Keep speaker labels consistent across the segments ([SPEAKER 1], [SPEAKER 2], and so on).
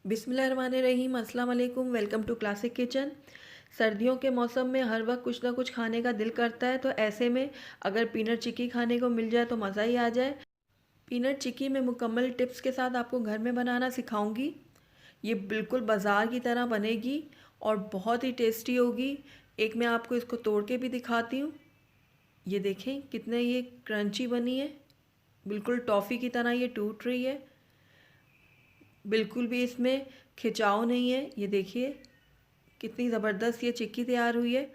[SPEAKER 1] बिस्मिल्लाहिर्रहमानिर्रहीम, अस्सलाम वालेकुम। Welcome to classic kitchen. सर्दियों के मौसम में हर वक्त कुछ ना कुछ खाने का दिल करता है, तो ऐसे में अगर पीनट चिक्की खाने को मिल जाए तो मज़ा ही आ जाए। पीनट चिक्की मैं मुकम्मल टिप्स के साथ आपको घर में बनाना सिखाऊंगी। ये बिल्कुल बाज़ार की तरह बनेगी और बहुत ही टेस्टी होगी। एक मैं आपको इसको तोड़ के भी दिखाती हूँ। ये देखें कितने ये क्रंची बनी है, बिल्कुल टॉफ़ी की तरह ये टूट रही है। बिल्कुल भी इसमें खिंचाव नहीं है। ये देखिए कितनी ज़बरदस्त ये चिक्की तैयार हुई है।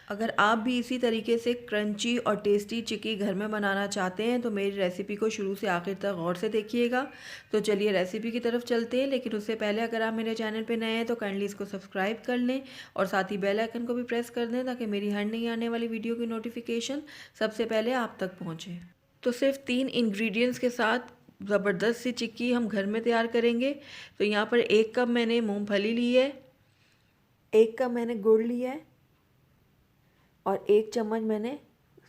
[SPEAKER 1] अगर आप भी इसी तरीके से क्रंची और टेस्टी चिक्की घर में बनाना चाहते हैं तो मेरी रेसिपी को शुरू से आखिर तक गौर से देखिएगा। तो चलिए रेसिपी की तरफ चलते हैं, लेकिन उससे पहले अगर आप मेरे चैनल पे नए हैं तो काइंडली इसको सब्सक्राइब कर लें और साथ ही बेल आइकन को भी प्रेस कर दें ताकि मेरी हर नई आने वाली वीडियो की नोटिफिकेशन सबसे पहले आप तक पहुँचे। तो सिर्फ 3 इंग्रेडिएंट्स के साथ ज़बरदस्त सी चिक्की हम घर में तैयार करेंगे। तो यहाँ पर 1 कप मैंने मूंगफली ली है, 1 कप मैंने गुड़ लिया है और 1 चम्मच मैंने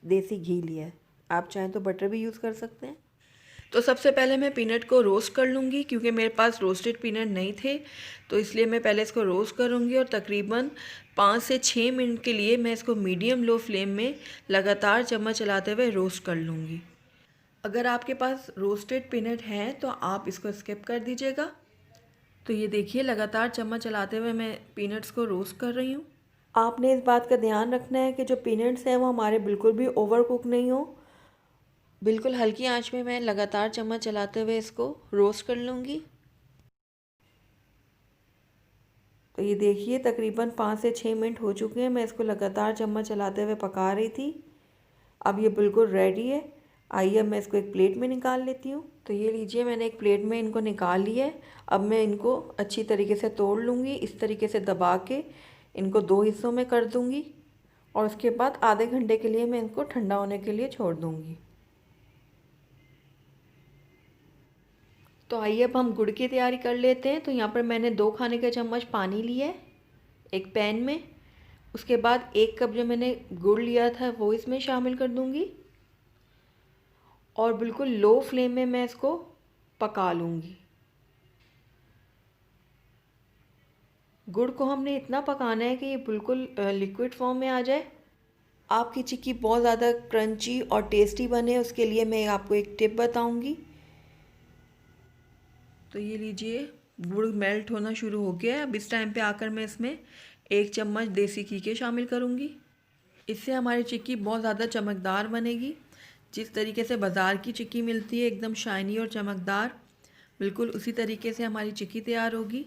[SPEAKER 1] देसी घी लिया है। आप चाहें तो बटर भी यूज़ कर सकते हैं। तो सबसे पहले मैं पीनट को रोस्ट कर लूँगी, क्योंकि मेरे पास रोस्टेड पीनट नहीं थे, तो इसलिए मैं पहले इसको रोस्ट करूँगी और तकरीबन 5 से 6 मिनट के लिए मैं इसको मीडियम लो फ्लेम में लगातार चम्मच चलाते हुए रोस्ट कर लूँगी। अगर आपके पास रोस्टेड पीनट है तो आप इसको स्किप कर दीजिएगा। तो ये देखिए लगातार चम्मच चलाते हुए मैं पीनट्स को रोस्ट कर रही हूँ। आपने इस बात का ध्यान रखना है कि जो पीनट्स हैं वो हमारे बिल्कुल भी ओवर कुक नहीं हो। बिल्कुल हल्की आंच में मैं लगातार चम्मच चलाते हुए इसको रोस्ट कर लूँगी। तो ये देखिए तकरीबन 5 से 6 मिनट हो चुके हैं, मैं इसको लगातार चम्मच चलाते हुए पका रही थी। अब ये बिल्कुल रेडी है। आइए अब मैं इसको एक प्लेट में निकाल लेती हूँ। तो ये लीजिए मैंने एक प्लेट में इनको निकाल लिया है। अब मैं इनको अच्छी तरीके से तोड़ लूँगी, इस तरीके से दबा के इनको 2 हिस्सों में कर दूँगी और उसके बाद आधे घंटे के लिए मैं इनको ठंडा होने के लिए छोड़ दूँगी। तो आइए अब हम गुड़ की तैयारी कर लेते हैं। तो यहाँ पर मैंने 2 खाने के चम्मच पानी लिया है एक पैन में। उसके बाद 1 कप जो मैंने गुड़ लिया था वो इसमें शामिल कर दूँगी और बिल्कुल लो फ्लेम में मैं इसको पका लूँगी। गुड़ को हमने इतना पकाना है कि ये बिल्कुल लिक्विड फॉर्म में आ जाए। आपकी चिक्की बहुत ज़्यादा क्रंची और टेस्टी बने उसके लिए मैं आपको एक टिप बताऊंगी। तो ये लीजिए गुड़ मेल्ट होना शुरू हो गया है। अब इस टाइम पे आकर मैं इसमें 1 चम्मच देसी घी के शामिल करूँगी। इससे हमारी चिक्की बहुत ज़्यादा चमकदार बनेगी। जिस तरीके से बाज़ार की चिक्की मिलती है एकदम शाइनी और चमकदार, बिल्कुल उसी तरीके से हमारी चिक्की तैयार होगी।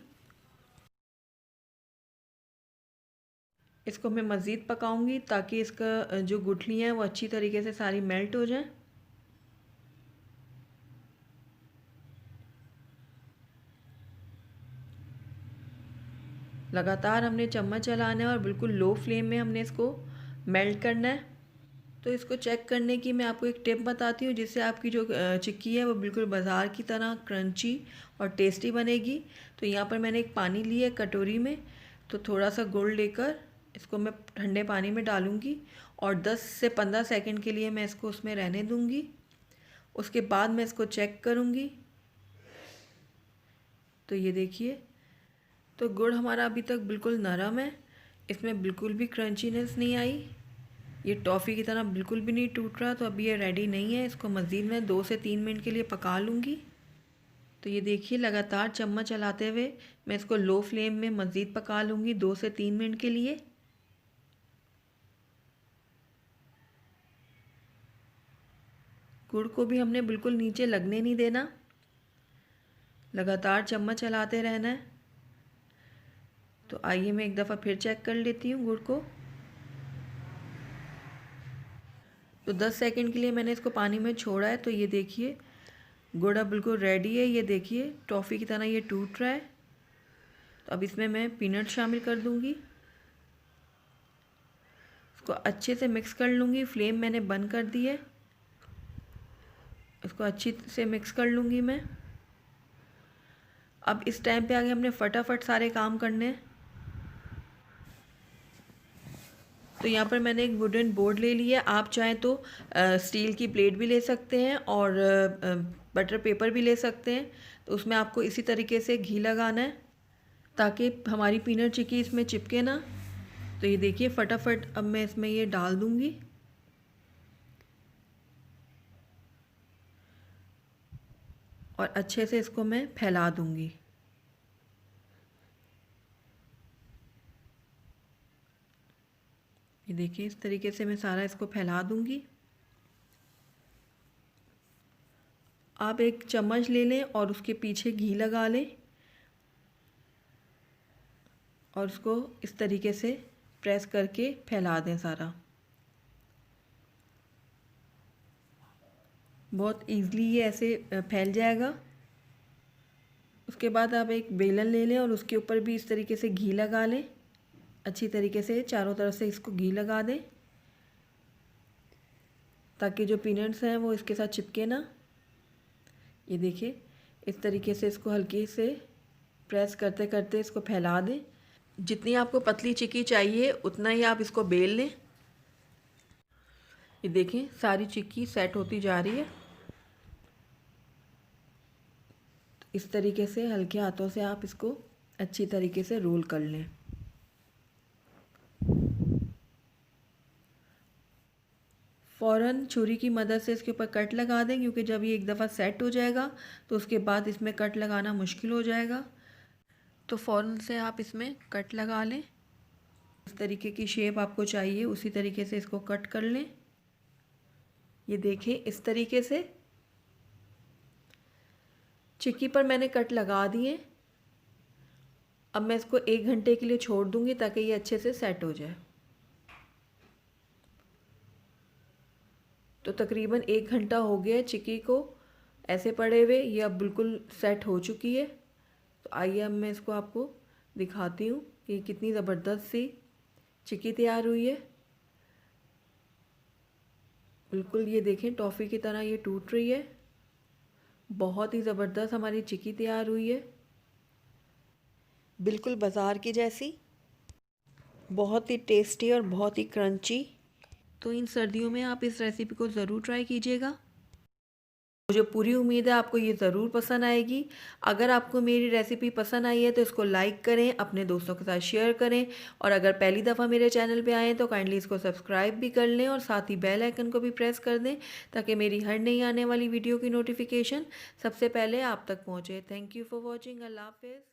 [SPEAKER 1] इसको मैं मज़ीद पकाऊंगी ताकि इसका जो गुठलियाँ हैं वो अच्छी तरीके से सारी मेल्ट हो जाएं। लगातार हमने चम्मच चलाना है और बिल्कुल लो फ्लेम में हमने इसको मेल्ट करना है। तो इसको चेक करने की मैं आपको एक टिप बताती हूँ जिससे आपकी जो चिक्की है वो बिल्कुल बाज़ार की तरह क्रंची और टेस्टी बनेगी। तो यहाँ पर मैंने एक पानी लिया है कटोरी में, तो थोड़ा सा गुड़ लेकर इसको मैं ठंडे पानी में डालूँगी और 10 से 15 सेकंड के लिए मैं इसको उसमें रहने दूँगी। उसके बाद मैं इसको चेक करूँगी। तो ये देखिए, तो गुड़ हमारा अभी तक बिल्कुल नरम है, इसमें बिल्कुल भी क्रंचीनेस नहीं आई। ये टॉफ़ी की तरह बिल्कुल भी नहीं टूट रहा। तो अभी ये रेडी नहीं है, इसको मज़ीद मैं 2 से 3 मिनट के लिए पका लूँगी। तो ये देखिए लगातार चम्मच चलाते हुए मैं इसको लो फ्लेम में मज़ीद पका लूँगी 2 से 3 मिनट के लिए। गुड़ को भी हमने बिल्कुल नीचे लगने नहीं देना, लगातार चम्मच चलाते रहना है। तो आइए मैं एक दफ़ा फिर चेक कर लेती हूँ गुड़ को। तो 10 सेकंड के लिए मैंने इसको पानी में छोड़ा है। तो ये देखिए गुड़ अब बिल्कुल रेडी है। ये देखिए टॉफ़ी की तरह ये टूट रहा है। तो अब इसमें मैं पीनट शामिल कर दूंगी, इसको अच्छे से मिक्स कर लूँगी। फ्लेम मैंने बंद कर दी है, इसको अच्छी से मिक्स कर लूँगी मैं। अब इस टाइम पे आगे हमने फटाफट सारे काम करने हैं। तो यहाँ पर मैंने एक वुडन बोर्ड ले लिया। आप चाहें तो स्टील की प्लेट भी ले सकते हैं और बटर पेपर भी ले सकते हैं। तो उसमें आपको इसी तरीके से घी लगाना है ताकि हमारी पीनट चिक्की इसमें चिपके ना। तो ये देखिए फटाफट अब मैं इसमें ये डाल दूँगी और अच्छे से इसको मैं फैला दूँगी। ये देखिए इस तरीके से मैं सारा इसको फैला दूँगी। आप एक चम्मच ले लें और उसके पीछे घी लगा लें और उसको इस तरीके से प्रेस करके फैला दें सारा। बहुत ईज़िली ये ऐसे फैल जाएगा। उसके बाद आप एक बेलन ले लें और उसके ऊपर भी इस तरीके से घी लगा लें। अच्छी तरीके से चारों तरफ से इसको घी लगा दें ताकि जो पीनट्स हैं वो इसके साथ चिपके ना। ये देखिए इस तरीके से इसको हल्की से प्रेस करते करते इसको फैला दें। जितनी आपको पतली चिक्की चाहिए उतना ही आप इसको बेल लें। ये देखें सारी चिक्की सेट होती जा रही है। इस तरीके से हल्के हाथों से आप इसको अच्छी तरीके से रोल कर लें। फ़ौरन छुरी की मदद से इसके ऊपर कट लगा दें क्योंकि जब ये एक दफ़ा सेट हो जाएगा तो उसके बाद इसमें कट लगाना मुश्किल हो जाएगा। तो फ़ौरन से आप इसमें कट लगा लें। इस तरीके की शेप आपको चाहिए उसी तरीके से इसको कट कर लें। ये देखिए इस तरीके से चिक्की पर मैंने कट लगा दिए। अब मैं इसको 1 घंटे के लिए छोड़ दूँगी ताकि ये अच्छे से सेट हो जाए। तो तकरीबन 1 घंटा हो गया है चिक्की को ऐसे पड़े हुए। ये अब बिल्कुल सेट हो चुकी है। तो आइए अब मैं इसको आपको दिखाती हूँ कि कितनी ज़बरदस्त सी चिक्की तैयार हुई है। बिल्कुल ये देखें टॉफ़ी की तरह ये टूट रही है। बहुत ही ज़बरदस्त हमारी चिक्की तैयार हुई है, बिल्कुल बाज़ार की जैसी, बहुत ही टेस्टी और बहुत ही क्रंची। तो इन सर्दियों में आप इस रेसिपी को ज़रूर ट्राई कीजिएगा। मुझे पूरी उम्मीद है आपको ये ज़रूर पसंद आएगी। अगर आपको मेरी रेसिपी पसंद आई है तो इसको लाइक करें, अपने दोस्तों के साथ शेयर करें और अगर पहली दफ़ा मेरे चैनल पे आएँ तो काइंडली इसको सब्सक्राइब भी कर लें और साथ ही बेल आइकन को भी प्रेस कर दें ताकि मेरी हर नई आने वाली वीडियो की नोटिफिकेशन सबसे पहले आप तक पहुँचे। Thank you for watching. अल्लाह हाफ़िज़।